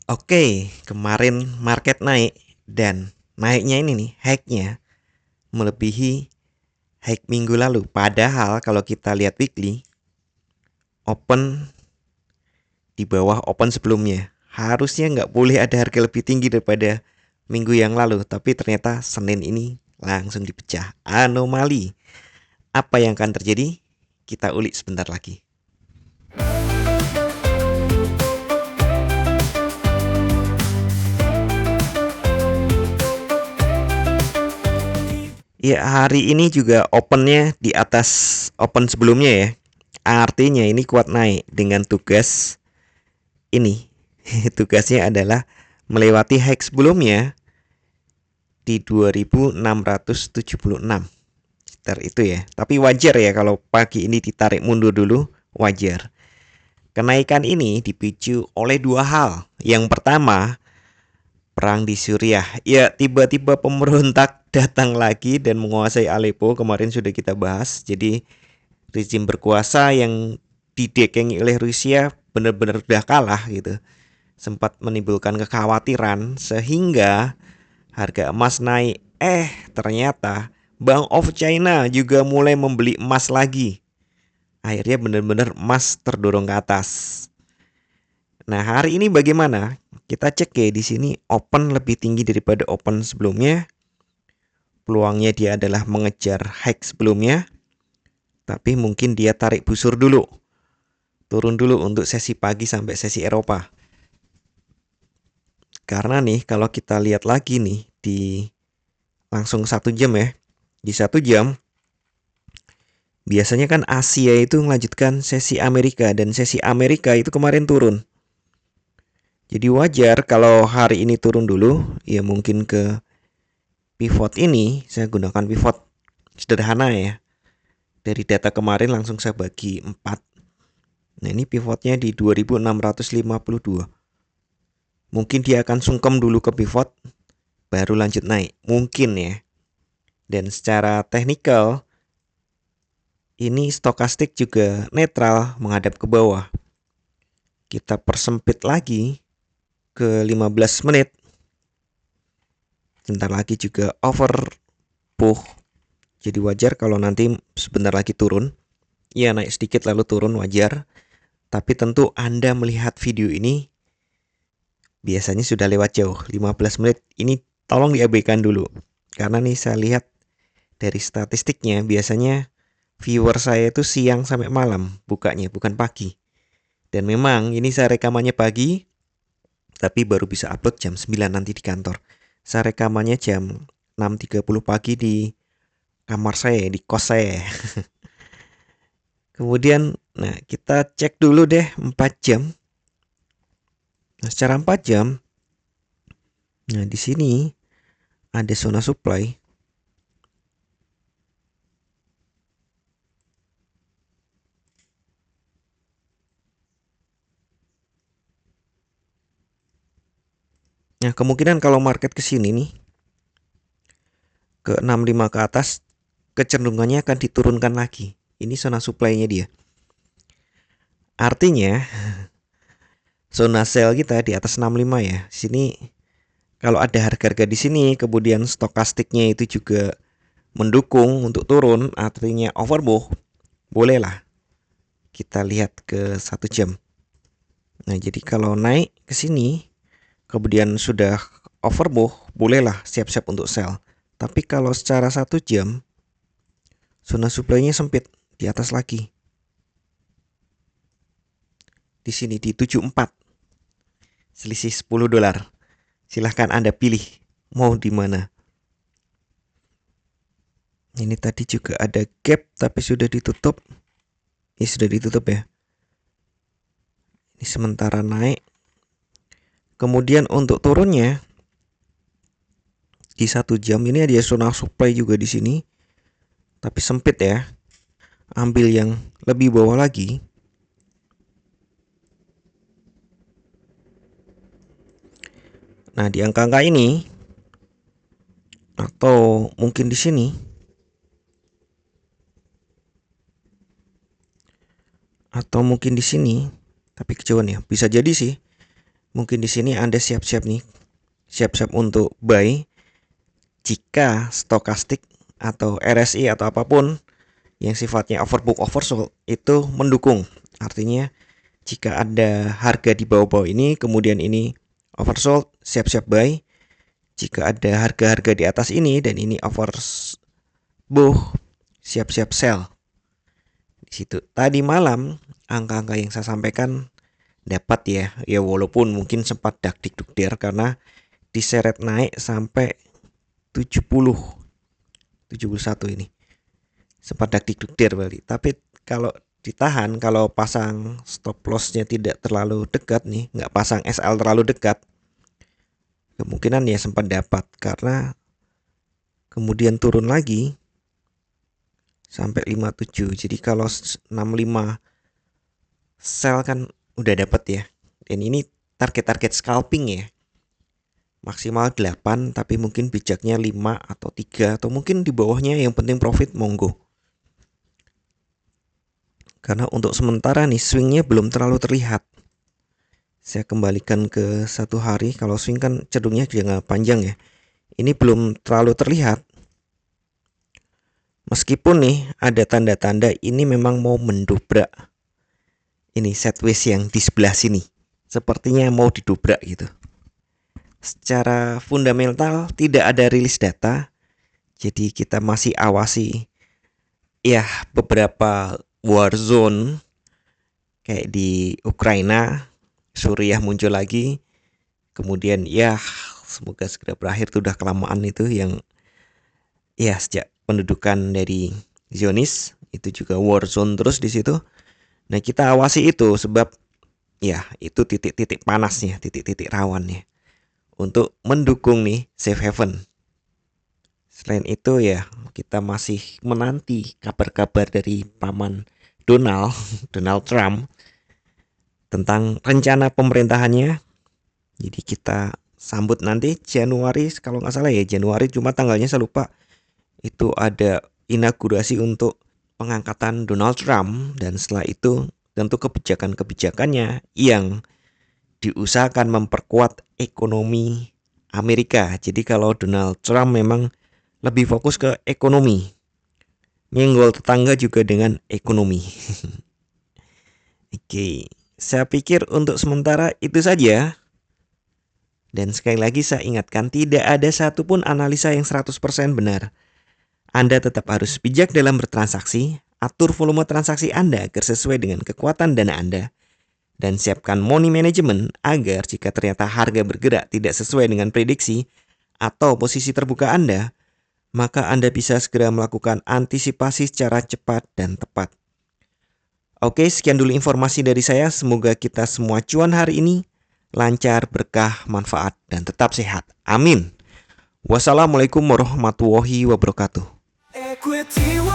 Oke, kemarin market naik dan naiknya ini nih, high-nya melebihi high minggu lalu. Padahal kalau kita lihat weekly, open di bawah open sebelumnya. Harusnya nggak boleh ada harga lebih tinggi daripada minggu yang lalu. Tapi ternyata Senin ini langsung dipecah. Anomali. Apa yang akan terjadi? Kita ulik sebentar lagi. Ya, hari ini juga opennya di atas open sebelumnya ya. Artinya ini kuat naik dengan tugas ini. Tugasnya adalah melewati high sebelumnya di 2676. Sekitar itu ya. Tapi wajar ya kalau pagi ini ditarik mundur dulu, wajar. Kenaikan ini dipicu oleh dua hal. Yang pertama, perang di Suriah. Ya, tiba-tiba pemberontak datang lagi dan menguasai Aleppo. Kemarin sudah kita bahas. Jadi rezim berkuasa yang didekengi oleh Rusia benar-benar sudah kalah gitu. Sempat menimbulkan kekhawatiran sehingga harga emas naik. Ternyata Bank of China juga mulai membeli emas lagi. Akhirnya benar-benar emas terdorong ke atas. Nah, hari ini bagaimana? Kita cek ya, di sini open lebih tinggi daripada open sebelumnya. Peluangnya dia adalah mengejar high sebelumnya. Tapi mungkin dia tarik busur dulu. Turun dulu untuk sesi pagi sampai sesi Eropa. Karena nih kalau kita lihat lagi nih di langsung 1 jam ya. Di 1 jam biasanya kan Asia itu melanjutkan sesi Amerika dan sesi Amerika itu kemarin turun. Jadi wajar kalau hari ini turun dulu, ya mungkin ke pivot ini. Saya gunakan pivot sederhana ya. Dari data kemarin langsung saya bagi 4. Nah, ini pivotnya di 2652. Mungkin dia akan sungkem dulu ke pivot baru lanjut naik, mungkin ya. Dan secara teknikal ini stokastik juga netral menghadap ke bawah. Kita persempit lagi ke 15 menit. Sebentar lagi juga overbought. Jadi wajar kalau nanti sebentar lagi turun. Ya, naik sedikit lalu turun, wajar. Tapi tentu Anda melihat video ini biasanya sudah lewat jauh, 15 menit. Ini tolong diabaikan dulu. Karena nih saya lihat dari statistiknya biasanya viewer saya itu siang sampai malam bukanya, bukan pagi. Dan memang ini saya rekamannya pagi, tapi baru bisa upload jam 9 nanti di kantor. Saya rekamannya jam 6.30 pagi di kamar saya, di kos saya. Kemudian, nah kita cek dulu deh 4 jam. Nah, secara 4 jam, nah di sini ada zona supply. Nah, kemungkinan kalau market ke sini nih ke 65 ke atas, kecenderungannya akan diturunkan lagi. Ini zona supply-nya dia. Artinya zona sell kita di atas 65 ya. Sini kalau ada harga-harga di sini kemudian stokastiknya itu juga mendukung untuk turun, artinya overbought, bolehlah kita lihat ke 1 jam. Nah, jadi kalau naik ke sini kemudian sudah overbought, bolehlah siap-siap untuk sell. Tapi kalau secara 1 jam zona supply-nya sempit di atas lagi. Di sini di 74. Selisih $10. Silahkan Anda pilih mau di mana. Ini tadi juga ada gap tapi sudah ditutup. Ini sudah ditutup ya. Ini sementara naik. Kemudian untuk turunnya di 1 jam ini ada zona supply juga di sini. Tapi sempit ya. Ambil yang lebih bawah lagi. Nah, di angka-angka ini atau mungkin di sini. Atau mungkin di sini. Tapi kejauhan ya. Bisa jadi sih. Mungkin di sini Anda siap-siap nih, siap-siap untuk buy jika stokastik atau RSI atau apapun yang sifatnya overbook oversold itu mendukung. Artinya jika ada harga di bawah-bawah ini kemudian ini oversold, siap-siap buy. Jika ada harga-harga di atas ini dan ini overbought, siap-siap sell. Di situ tadi malam angka-angka yang saya sampaikan dapat ya walaupun mungkin sempat dakdikdukdir karena diseret naik sampai 70 71 ini. Sempat dakdikdukdir berarti. Tapi kalau ditahan, kalau pasang stop lossnya tidak terlalu dekat nih, nggak pasang SL terlalu dekat, kemungkinan ya sempat dapat karena kemudian turun lagi sampai 57. Jadi kalau 65 sell kan udah dapat ya. Dan ini target-target scalping ya. Maksimal 8 tapi mungkin bijaknya 5 atau 3 atau mungkin di bawahnya, yang penting profit monggo. Karena untuk sementara nih swingnya belum terlalu terlihat. Saya kembalikan ke 1 hari. Kalau swing kan cenderungnya jangka panjang ya. Ini belum terlalu terlihat. Meskipun nih ada tanda-tanda ini memang mau mendobrak. Ini sideways yang di sebelah sini. Sepertinya mau didobrak gitu. Secara fundamental tidak ada rilis data. Jadi kita masih awasi ya beberapa war zone kayak di Ukraina, Suriah muncul lagi. Kemudian ya semoga segera berakhir, tuh udah kelamaan itu yang ya sejak pendudukan dari Zionis itu juga war zone terus di situ. Nah, kita awasi itu sebab ya itu titik-titik panasnya, titik-titik rawannya untuk mendukung nih safe haven. Selain itu ya kita masih menanti kabar-kabar dari paman Donald Trump tentang rencana pemerintahannya. Jadi kita sambut nanti Januari, kalau nggak salah ya Januari, cuma tanggalnya saya lupa. Itu ada inaugurasi untuk pengangkatan Donald Trump dan setelah itu tentu kebijakan-kebijakannya yang diusahakan memperkuat ekonomi Amerika. Jadi kalau Donald Trump memang lebih fokus ke ekonomi, nyenggol tetangga juga dengan ekonomi. Oke, saya pikir untuk sementara itu saja. Dan sekali lagi saya ingatkan, tidak ada satupun analisa yang 100% benar. Anda tetap harus bijak dalam bertransaksi, atur volume transaksi Anda agar sesuai dengan kekuatan dana Anda, dan siapkan money management agar jika ternyata harga bergerak tidak sesuai dengan prediksi atau posisi terbuka Anda, maka Anda bisa segera melakukan antisipasi secara cepat dan tepat. Oke, sekian dulu informasi dari saya. Semoga kita semua cuan hari ini, lancar, berkah, manfaat, dan tetap sehat. Amin. Wassalamualaikum warahmatullahi wabarakatuh. Equity